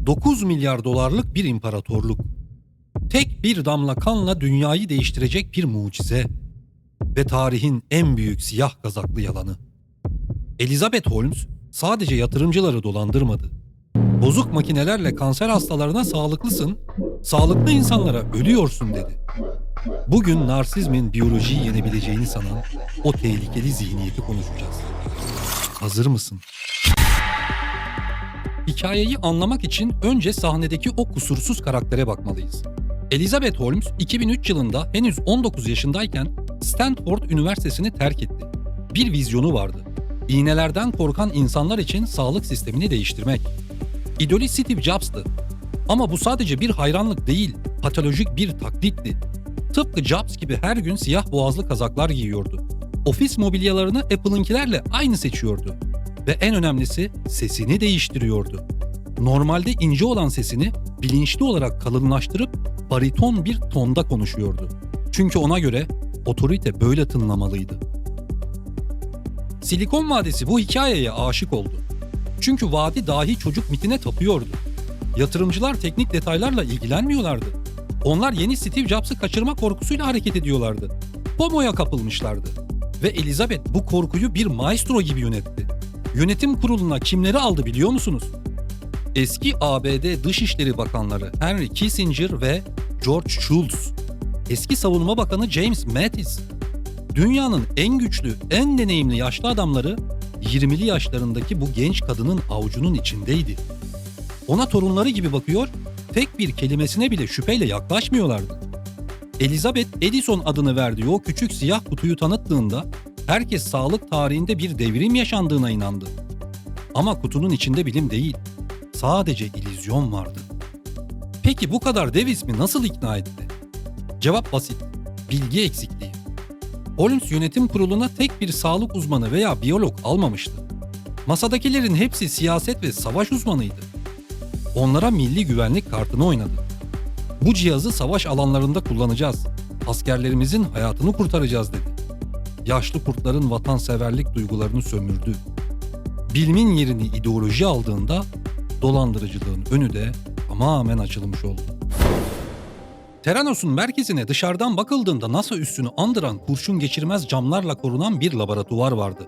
9 milyar dolarlık bir imparatorluk. Tek bir damla kanla dünyayı değiştirecek bir mucize. Ve tarihin en büyük siyah kazaklı yalanı. Elizabeth Holmes sadece yatırımcıları dolandırmadı. Bozuk makinelerle kanser hastalarına sağlıklısın, sağlıklı insanlara ölüyorsun dedi. Bugün narsizmin biyolojiyi yenebileceğini sanan o tehlikeli zihniyeti konuşacağız. Hazır mısın? Hikayeyi anlamak için önce sahnedeki o kusursuz karaktere bakmalıyız. Elizabeth Holmes 2003 yılında henüz 19 yaşındayken Stanford Üniversitesi'ni terk etti. Bir vizyonu vardı. İğnelerden korkan insanlar için sağlık sistemini değiştirmek. İdolü Steve Jobs'tı. Ama bu sadece bir hayranlık değil, patolojik bir taklitti. Tıpkı Jobs gibi her gün siyah boğazlı kazaklar giyiyordu. Ofis mobilyalarını Apple'ınkilerle aynı seçiyordu. Ve en önemlisi sesini değiştiriyordu. Normalde ince olan sesini bilinçli olarak kalınlaştırıp bariton bir tonda konuşuyordu. Çünkü ona göre otorite böyle tınlamalıydı. Silikon Vadisi bu hikayeye aşık oldu. Çünkü vadi dahi çocuk mitine tapıyordu. Yatırımcılar teknik detaylarla ilgilenmiyorlardı. Onlar yeni Steve Jobs'ı kaçırma korkusuyla hareket ediyorlardı. FOMO'ya kapılmışlardı. Ve Elizabeth bu korkuyu bir maestro gibi yönetti. Yönetim kuruluna kimleri aldı biliyor musunuz? Eski ABD Dışişleri Bakanları Henry Kissinger ve George Shultz. Eski Savunma Bakanı James Mattis. Dünyanın en güçlü, en deneyimli yaşlı adamları 20'li yaşlarındaki bu genç kadının avucunun içindeydi. Ona torunları gibi bakıyor, tek bir kelimesine bile şüpheyle yaklaşmıyorlardı. Elizabeth Edison adını verdiği o küçük siyah kutuyu tanıttığında herkes sağlık tarihinde bir devrim yaşandığına inandı. Ama kutunun içinde bilim değil, sadece illüzyon vardı. Peki bu kadar dev ismi nasıl ikna etti? Cevap basit, bilgi eksikliği. Holmes yönetim kuruluna tek bir sağlık uzmanı veya biyolog almamıştı. Masadakilerin hepsi siyaset ve savaş uzmanıydı. Onlara milli güvenlik kartını oynadı. Bu cihazı savaş alanlarında kullanacağız. Askerlerimizin hayatını kurtaracağız dedi. Yaşlı kurtların vatanseverlik duygularını sömürdü. Bilimin yerini ideoloji aldığında dolandırıcılığın önü de tamamen açılmış oldu. Theranos'un merkezine dışarıdan bakıldığında NASA üssünü andıran kurşun geçirmez camlarla korunan bir laboratuvar vardı.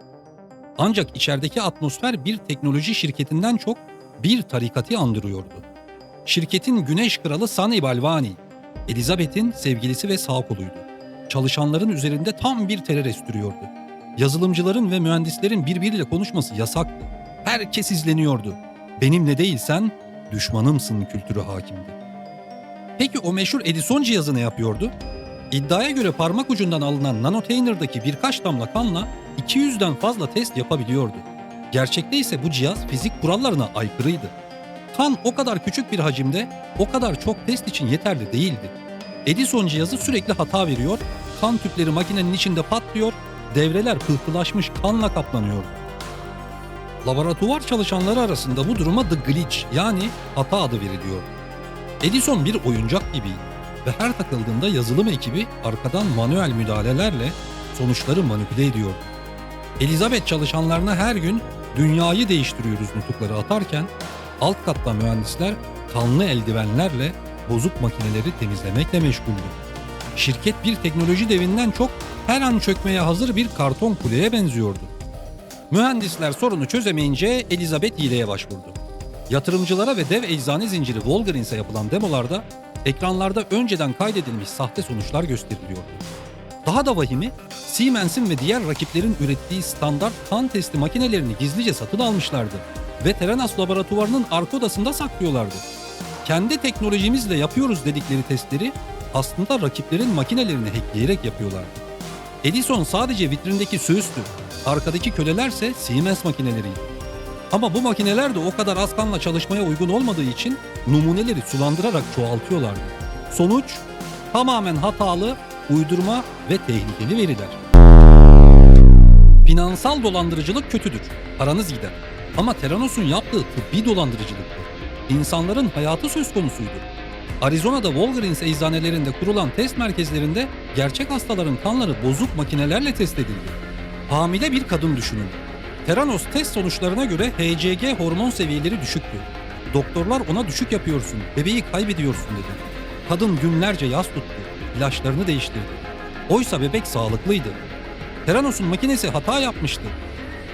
Ancak içerideki atmosfer bir teknoloji şirketinden çok bir tarikatı andırıyordu. Şirketin güneş kralı Sunny Balwani, Elizabeth'in sevgilisi ve sağ koluydu. Çalışanların üzerinde tam bir terör estiriyordu. Yazılımcıların ve mühendislerin birbiriyle konuşması yasaktı. Herkes izleniyordu. Benimle değilsen düşmanımsın kültürü hakimdi. Peki o meşhur Edison cihazı ne yapıyordu? İddiaya göre parmak ucundan alınan nanotainer'daki birkaç damla kanla 200'den fazla test yapabiliyordu. Gerçekte ise bu cihaz fizik kurallarına aykırıydı. Kan o kadar küçük bir hacimde o kadar çok test için yeterli değildi. Edison cihazı sürekli hata veriyor, kan tüpleri makinenin içinde patlıyor, devreler pıhtılaşmış kanla kaplanıyordu. Laboratuvar çalışanları arasında bu duruma the glitch yani hata adı veriliyor. Edison bir oyuncak gibiydi ve her takıldığında yazılım ekibi arkadan manuel müdahalelerle sonuçları manipüle ediyordu. Elizabeth çalışanlarına her gün dünyayı değiştiriyoruz nutukları atarken alt katta mühendisler kanlı eldivenlerle bozuk makineleri temizlemekle meşguldü. Şirket bir teknoloji devinden çok her an çökmeye hazır bir karton kuleye benziyordu. Mühendisler sorunu çözemeyince Elizabeth hileye başvurdu. Yatırımcılara ve dev eczane zinciri Walgreens'e yapılan demolarda ekranlarda önceden kaydedilmiş sahte sonuçlar gösteriliyordu. Daha da vahimi, Siemens'in ve diğer rakiplerin ürettiği standart kan testi makinelerini gizlice satın almışlardı ve Theranos laboratuvarının arka odasında saklıyorlardı. Kendi teknolojimizle yapıyoruz dedikleri testleri aslında rakiplerin makinelerini hackleyerek yapıyorlardı. Edison sadece vitrindeki süstü, arkadaki kölelerse Siemens makineleriydi. Ama bu makineler de o kadar az kanla çalışmaya uygun olmadığı için numuneleri sulandırarak çoğaltıyorlardı. Sonuç tamamen hatalı, uydurma ve tehlikeli veriler. Finansal dolandırıcılık kötüdür, paranız gider. Ama Theranos'un yaptığı tıbbi dolandırıcılıktı. İnsanların hayatı söz konusuydu. Arizona'da Walgreens eczanelerinde kurulan test merkezlerinde gerçek hastaların kanları bozuk makinelerle test edildi. Hamile bir kadın düşünün. Theranos test sonuçlarına göre HCG hormon seviyeleri düşüktü. Doktorlar ona düşük yapıyorsun, bebeği kaybediyorsun dedi. Kadın günlerce yas tuttu, ilaçlarını değiştirdi. Oysa bebek sağlıklıydı. Theranos'un makinesi hata yapmıştı.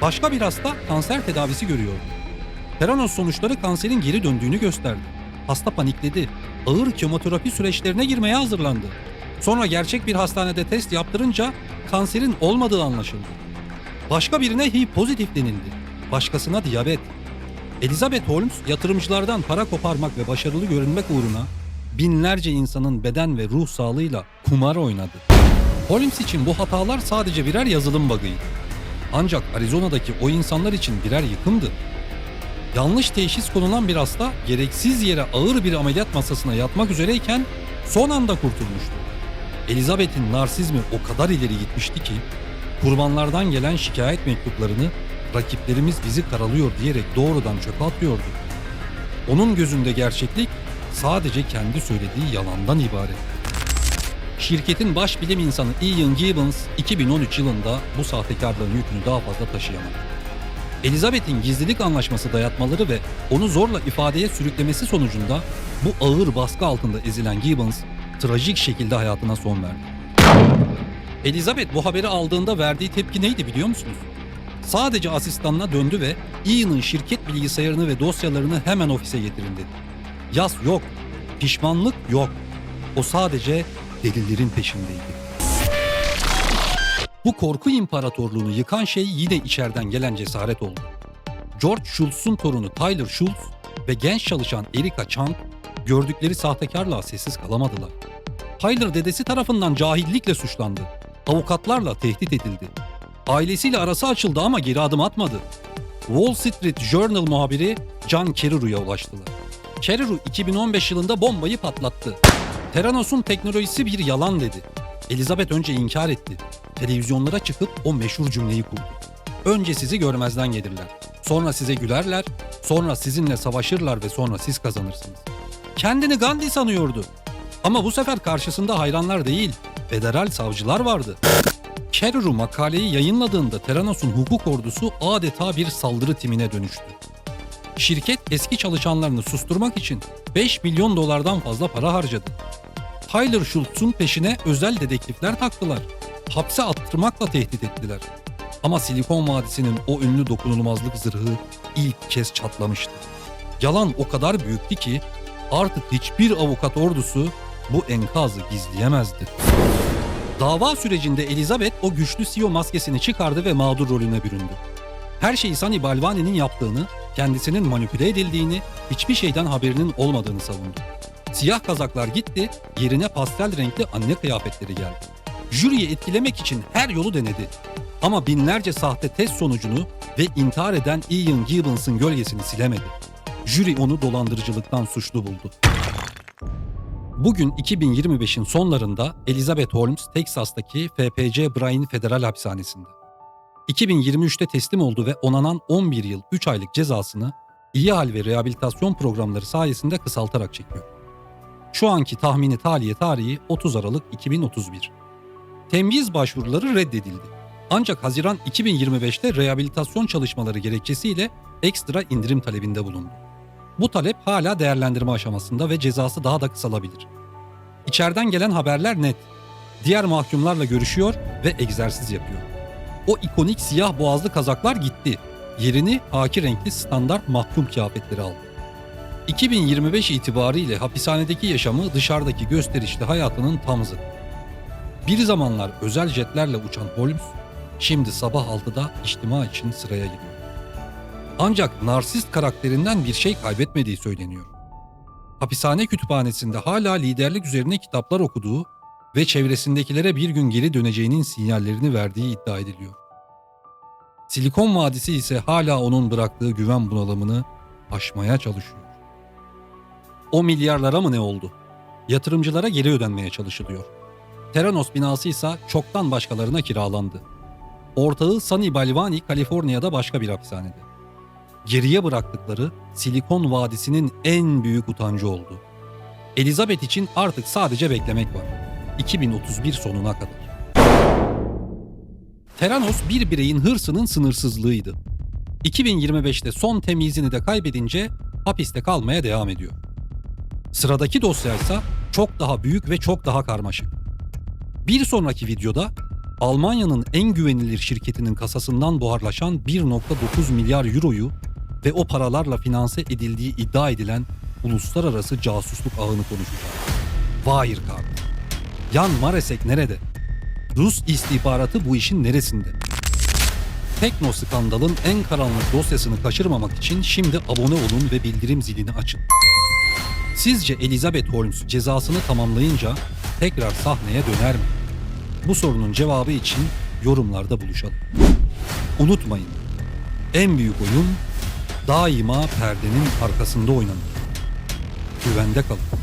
Başka bir hasta kanser tedavisi görüyordu. Theranos sonuçları kanserin geri döndüğünü gösterdi. Hasta panikledi. Ağır kemoterapi süreçlerine girmeye hazırlandı. Sonra gerçek bir hastanede test yaptırınca kanserin olmadığı anlaşıldı. Başka birine HIV pozitif denildi. Başkasına diyabet. Elizabeth Holmes yatırımcılardan para koparmak ve başarılı görünmek uğruna binlerce insanın beden ve ruh sağlığıyla kumar oynadı. Holmes için bu hatalar sadece birer yazılım bug'ıydı. Ancak Arizona'daki o insanlar için birer yıkımdı. Yanlış teşhis konulan bir hasta gereksiz yere ağır bir ameliyat masasına yatmak üzereyken son anda kurtulmuştu. Elizabeth'in narsizmi o kadar ileri gitmişti ki kurbanlardan gelen şikayet mektuplarını rakiplerimiz bizi karalıyor diyerek doğrudan çöpe atıyordu. Onun gözünde gerçeklik sadece kendi söylediği yalandan ibaret. Şirketin baş bilim insanı Ian Gibbons 2013 yılında bu sahtekarlığın yükünü daha fazla taşıyamadı. Elizabeth'in gizlilik anlaşması dayatmaları ve onu zorla ifadeye sürüklemesi sonucunda bu ağır baskı altında ezilen Gibbons trajik şekilde hayatına son verdi. Elizabeth bu haberi aldığında verdiği tepki neydi biliyor musunuz? Sadece asistanına döndü ve Ian'ın şirket bilgisayarını ve dosyalarını hemen ofise getirin dedi. Yas yok, pişmanlık yok. O sadece delillerin peşindeydi. Bu korku imparatorluğunu yıkan şey yine içeriden gelen cesaret oldu. George Shultz'un torunu Tyler Shultz ve genç çalışan Erica Chang gördükleri sahtekarlığa sessiz kalamadılar. Tyler dedesi tarafından cahillikle suçlandı. Avukatlarla tehdit edildi. Ailesiyle arası açıldı ama geri adım atmadı. Wall Street Journal muhabiri John Carreyrou'ya ulaştılar. Carreyrou 2015 yılında bombayı patlattı. Theranos'un teknolojisi bir yalan dedi. Elizabeth önce inkar etti. Televizyonlara çıkıp o meşhur cümleyi kurdu. Önce sizi görmezden gelirler. Sonra size gülerler. Sonra sizinle savaşırlar ve sonra siz kazanırsınız. Kendini Gandhi sanıyordu. Ama bu sefer karşısında hayranlar değil, federal savcılar vardı. Carreyrou makaleyi yayınladığında Theranos'un hukuk ordusu adeta bir saldırı timine dönüştü. Şirket eski çalışanlarını susturmak için 5 milyon dolardan fazla para harcadı. Tyler Shultz'un peşine özel dedektifler taktılar. Hapse attırmakla tehdit ettiler. Ama Silikon Vadisi'nin o ünlü dokunulmazlık zırhı ilk kez çatlamıştı. Yalan o kadar büyüktü ki artık hiçbir avukat ordusu bu enkazı gizleyemezdi. Dava sürecinde Elizabeth o güçlü CEO maskesini çıkardı ve mağdur rolüne büründü. Her şeyi Sunny Balwani'nin yaptığını, kendisinin manipüle edildiğini, hiçbir şeyden haberinin olmadığını savundu. Siyah kazaklar gitti, yerine pastel renkli anne kıyafetleri geldi. Jüriyi etkilemek için her yolu denedi. Ama binlerce sahte test sonucunu ve intihar eden Ian Gibbons'ın gölgesini silemedi. Jüri onu dolandırıcılıktan suçlu buldu. Bugün 2025'in sonlarında Elizabeth Holmes, Teksas'taki FPC Bryan Federal Hapishanesi'nde. 2023'te teslim oldu ve onanan 11 yıl 3 aylık cezasını iyi hal ve rehabilitasyon programları sayesinde kısaltarak çekiyor. Şu anki tahmini tahliye tarihi 30 Aralık 2031. Temyiz başvuruları reddedildi. Ancak Haziran 2025'te rehabilitasyon çalışmaları gerekçesiyle ekstra indirim talebinde bulundu. Bu talep hala değerlendirme aşamasında ve cezası daha da kısalabilir. İçeriden gelen haberler net. Diğer mahkumlarla görüşüyor ve egzersiz yapıyor. O ikonik siyah boğazlı kazaklar gitti. Yerini haki renkli standart mahkum kıyafetleri aldı. 2025 itibariyle hapishanedeki yaşamı dışarıdaki gösterişli hayatının tam zıttı. Bir zamanlar özel jetlerle uçan Holmes, şimdi sabah 6'da içtima için sıraya giriyor. Ancak narsist karakterinden bir şey kaybetmediği söyleniyor. Hapishane kütüphanesinde hala liderlik üzerine kitaplar okuduğu ve çevresindekilere bir gün geri döneceğinin sinyallerini verdiği iddia ediliyor. Silikon Vadisi ise hala onun bıraktığı güven bunalımını aşmaya çalışıyor. O milyarlara mı ne oldu? Yatırımcılara geri ödenmeye çalışılıyor. Theranos binası ise çoktan başkalarına kiralandı. Ortağı Sunny Balwani Kaliforniya'da başka bir hapishanede. Geriye bıraktıkları Silikon Vadisi'nin en büyük utancı oldu. Elizabeth için artık sadece beklemek var. 2031 sonuna kadar. Theranos bir bireyin hırsının sınırsızlığıydı. 2025'te son temyizini de kaybedince hapiste kalmaya devam ediyor. Sıradaki dosya ise çok daha büyük ve çok daha karmaşık. Bir sonraki videoda Almanya'nın en güvenilir şirketinin kasasından buharlaşan 1,9 milyar euroyu ve o paralarla finanse edildiği iddia edilen uluslararası casusluk ağını konuşacağız. Wirecard. Jan Maresek nerede? Rus istihbaratı bu işin neresinde? Tekno skandalın en karanlık dosyasını kaçırmamak için şimdi abone olun ve bildirim zilini açın. Sizce Elizabeth Holmes cezasını tamamlayınca tekrar sahneye döner mi? Bu sorunun cevabı için yorumlarda buluşalım. Unutmayın, en büyük oyun daima perdenin arkasında oynanır. Güvende kalın.